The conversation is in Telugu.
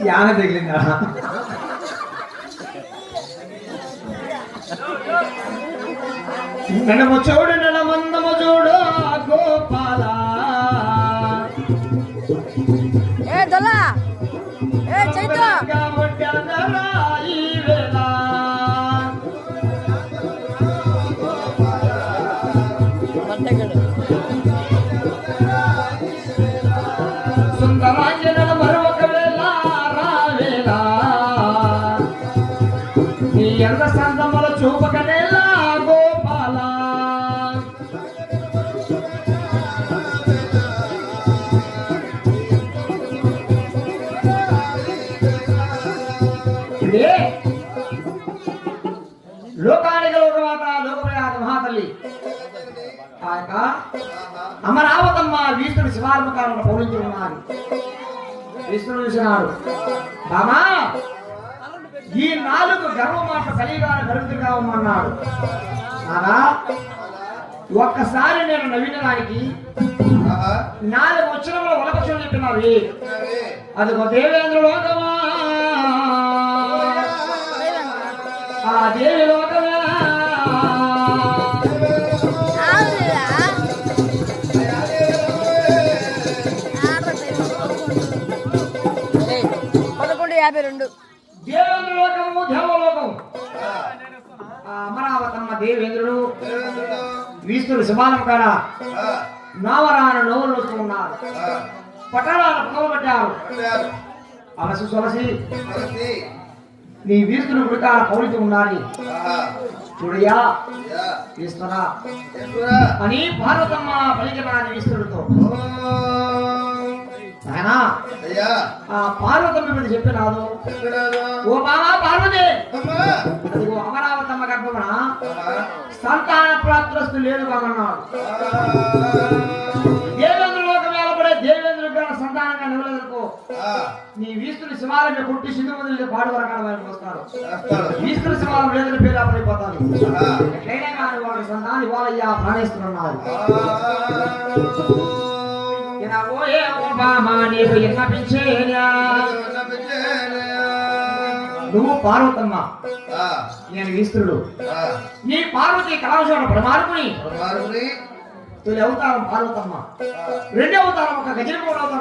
యాన తగిలిందా నడమ చూడు నడమందము చూడు గోపాల ఏ దొలా ఏ చైతు సుందరాంజన మరొక వేళ రావేలా నీ ఎర్ర సందముల చూపకనేలా గోపాల లోకానికి లోకమాత లోకప్రయాత మహాతల్లి ఆ యొక్క అమరావతమ్మ వీస్తుడు శివార్మకాలను పౌలించి ఉన్నారు. విష్ణుడు చూసినాడు, బామా ఈ 4 గర్వమాట కలిగాను గరుతుగా ఉమ్మన్నాడు. నానా ఒక్కసారి నేను నవ్వినడానికి 4 అక్షరముల వలపక్షం చెప్పినారు. అదిగో దేవేంద్ర లోకమా ఆ దేవి లోకమా దేవేంద్ర లోకము దేవలోకము. అమరావతమ్మ దేవేంద్రుడు వీస్తుడు శివాలం కాడ నావరాను నోరు వస్తూ ఉన్నారు. పట్టణాలను పగలబట్టారు. అలసి సొలసి నీ వీస్తుడు గుడికాల పౌలితో ఉండాలి. చూడయ్యా వీస్తున్నా అని పార్వతమ్మ పలికినాని వీస్తుడితో. ఆయన ఆ పార్వతమ్మ మీద చెప్పినాడు, ఓ బాబా పార్వతి, అదిగో అమరావతమ్మ గర్భమున సంతాన ప్రాప్తిరస్తు లేదు కామన్నాడు. దేవేంద్ర లోకం ఏలబడే దేవేంద్రుడు గారు సంతానంగా నిలవలేదనుకో నీ వీస్తుని శివాలయం కొట్టి సింధు మందులు పాడు వరకాల వారికి వస్తారు. వీస్తుని శివాలయం లేదని పేరు అపడిపోతాను. ఎట్లయినా కానీ వాడి సంతానం ఇవ్వాలయ్యా ప్రాణిస్తున్నారు. నువ్వు పార్వతమ్మ, నేను వీస్తుడు. నీ పార్వతి కళాశాల ప్రమారుకుని తొలి అవతారం పార్వతమ్మ, 2వ అవతారం ఒక గజని 3వ అవతారం